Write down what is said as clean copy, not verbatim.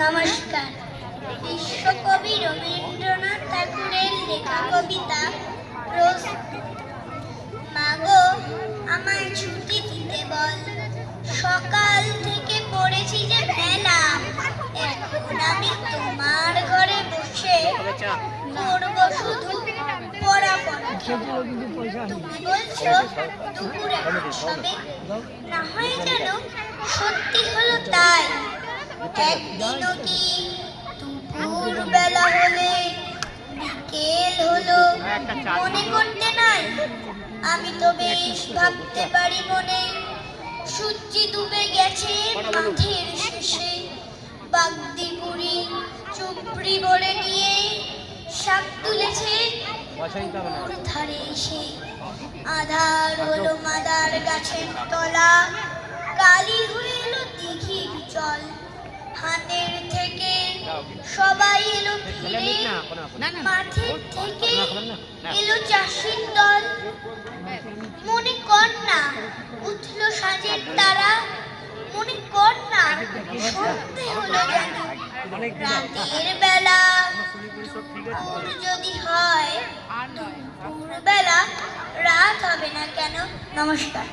নমস্কার। বিশ্বকবি রবীন্দ্রনাথ ঠাকুরের লেখা কবিতা রোজ। মাগো আমায় ছুটি দিতে বল, সকাল থেকে পড়েছি যে মেলা। এখন আমি তোমার ঘরে বসে করব শুধু পড়াপড়া। তুমি বলছো দুপুরে হবে, না হয় যেন সত্যি হলো তাই। একদিনও কি দুপুর বেলা হলে বিকেল হলো মনে করতে নাই? আমি তো বেশ ভাবতে পারি মনে। সূর্য ডুবে গেছে মাঠের শেষে, বাগদি বুড়ি চুপড়ি ভরে নিয়ে শাক তুলেছে ধারে এসে। আধার হলো মাদার গাছের তলা, কালি হয়ে এলো দিঘির জল। হাটের থেকে সবাই এলো ফিরে, মাঠের থেকে এলো চাষির দল। মনে কর না উঠলো সাজের তারা, মনে কর না সন্ধে হলো যেন। রাতের বেলা দুপুর যদি হয়, দুপুর বেলা রাত হবে না কেন? নমস্কার।